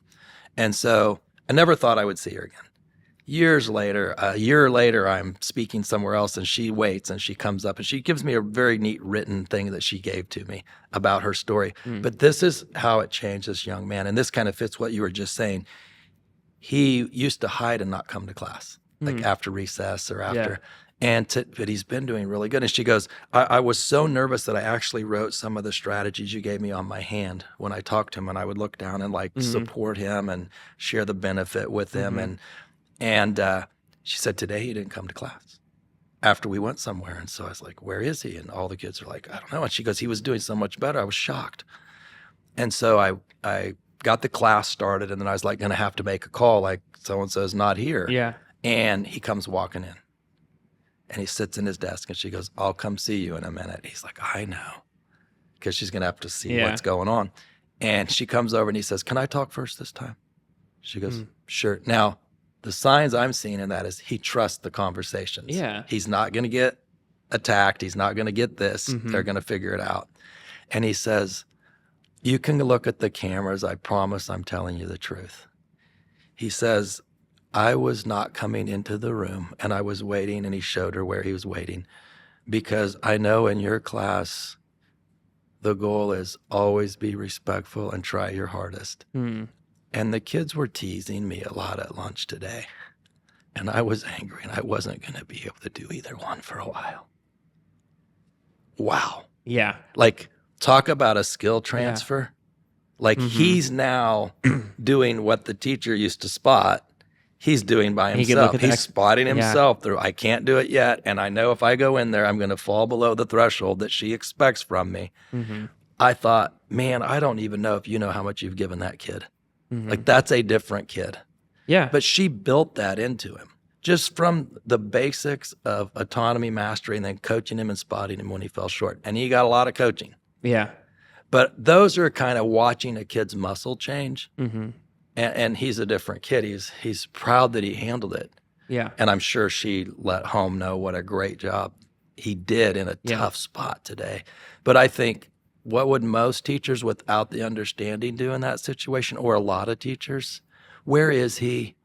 Speaker 2: And so I never thought I would see her again. Years later, a year later, I'm speaking somewhere else and she waits and she comes up and she gives me a very neat written thing that she gave to me about her story. But this is how it changed this young man. And this kind of fits what you were just saying. He used to hide and not come to class, like after recess or after. Yeah. But he's been doing really good. And she goes, I was so nervous that I actually wrote some of the strategies you gave me on my hand when I talked to him, and I would look down and support him and share the benefit with him. And she said, today he didn't come to class after we went somewhere. And so I was like, where is he? And all the kids are like, I don't know. And she goes, he was doing so much better. I was shocked. And so I got the class started, and then I was like going to have to make a call, like so-and-so's not here.
Speaker 1: Yeah.
Speaker 2: And he comes walking in and he sits in his desk and she goes, I'll come see you in a minute. He's like, I know, because she's going to have to see what's going on. And she comes over and he says, can I talk first this time? She goes, sure. Now, the signs I'm seeing in that is he trusts the conversations.
Speaker 1: Yeah.
Speaker 2: He's not going to get attacked. He's not going to get this. They're going to figure it out. And he says, you can look at the cameras. I promise I'm telling you the truth. He says, I was not coming into the room and I was waiting, and he showed her where he was waiting, because I know in your class, the goal is always be respectful and try your hardest. And the kids were teasing me a lot at lunch today. And I was angry, and I wasn't going to be able to do either one for a while. Wow.
Speaker 1: Yeah.
Speaker 2: Like, talk about a skill transfer. Like, he's now doing what the teacher used to spot. He's doing by himself. He's spotting himself through, I can't do it yet. And I know if I go in there, I'm going to fall below the threshold that she expects from me. I thought, man, I don't even know if you know how much you've given that kid. Like, that's a different kid.
Speaker 1: Yeah.
Speaker 2: But she built that into him just from the basics of autonomy mastery, and then coaching him and spotting him when he fell short. And he got a lot of coaching.
Speaker 1: Yeah.
Speaker 2: But those are kind of watching a kid's muscle change. And he's a different kid. He's proud that he handled it.
Speaker 1: Yeah.
Speaker 2: And I'm sure she let home know what a great job he did in a tough spot today. But I think, what would most teachers without the understanding do in that situation, or a lot of teachers? Where is he?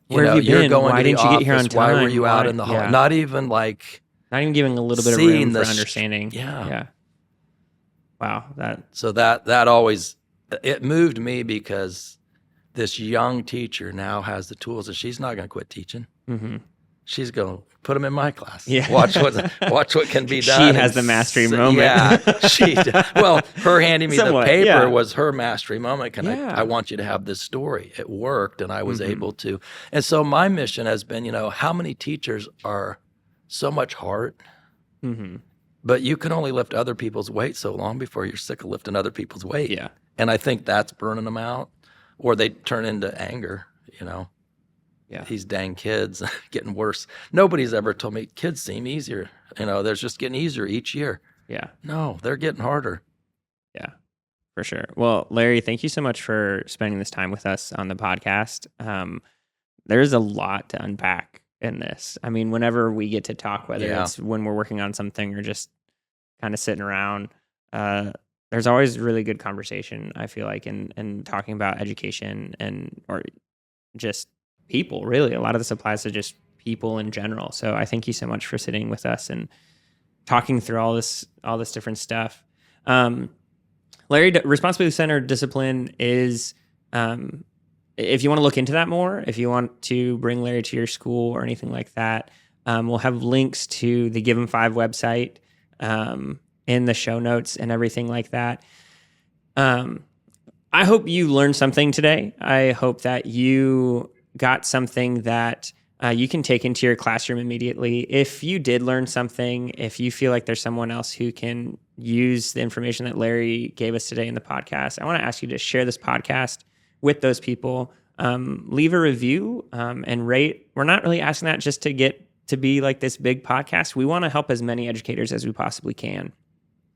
Speaker 1: Where have you
Speaker 2: you're
Speaker 1: been?
Speaker 2: going
Speaker 1: Why
Speaker 2: to the
Speaker 1: didn't you get here on
Speaker 2: office. Why were
Speaker 1: time?
Speaker 2: you out in the hall? Not even
Speaker 1: giving a little bit of room for understanding.
Speaker 2: Yeah.
Speaker 1: Wow.
Speaker 2: So that always, it moved me, because this young teacher now has the tools, and she's not going to quit teaching. She's going to put them in my class.
Speaker 1: Yeah.
Speaker 2: Watch what can be done.
Speaker 1: She has the mastery moment.
Speaker 2: Yeah. Well, her handing me the paper was her mastery moment. I want you to have this story. It worked, and I was able to. And so my mission has been, how many teachers are so much heart, but you can only lift other people's weight so long before you're sick of lifting other people's weight.
Speaker 1: Yeah.
Speaker 2: And I think that's burning them out, or they turn into anger,
Speaker 1: Yeah.
Speaker 2: These dang kids getting worse. Nobody's ever told me kids seem easier. They're just getting easier each year.
Speaker 1: Yeah.
Speaker 2: No, they're getting harder.
Speaker 1: Yeah, for sure. Well, Larry, thank you so much for spending this time with us on the podcast. There's a lot to unpack in this. I mean, whenever we get to talk, whether it's when we're working on something or just kind of sitting around, there's always really good conversation, I feel like, in talking about education or just people, really. A lot of this applies to just people in general. So I thank you so much for sitting with us and talking through all this different stuff. Larry, responsibility centered discipline is, if you want to look into that more, if you want to bring Larry to your school or anything like that, we'll have links to the Give 'em 5 website in the show notes and everything like that. I hope you learned something today. I hope that you got something that you can take into your classroom immediately. If you did learn something, if you feel like there's someone else who can use the information that Larry gave us today in the podcast, I want to ask you to share this podcast with those people. Leave a review and rate. We're not really asking that just to to be like this big podcast. We want to help as many educators as we possibly can.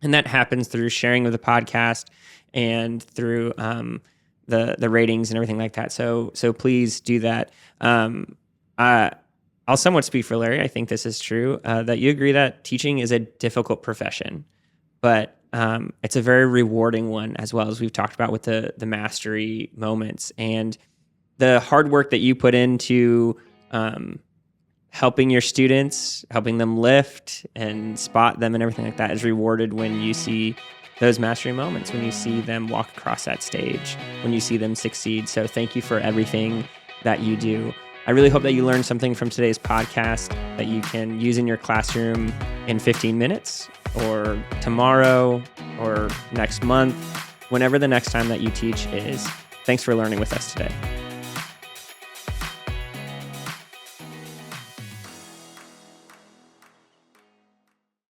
Speaker 1: And that happens through sharing of the podcast and through the ratings and everything like that. So please do that. I'll somewhat speak for Larry. I think this is true, that you agree that teaching is a difficult profession, but it's a very rewarding one as well, as we've talked about with the mastery moments. And the hard work that you put into helping your students, helping them lift and spot them and everything like that is rewarded when you see those mastery moments, when you see them walk across that stage, when you see them succeed. So thank you for everything that you do. I really hope that you learned something from today's podcast that you can use in your classroom in 15 minutes or tomorrow or next month, whenever the next time that you teach is. Thanks for learning with us today.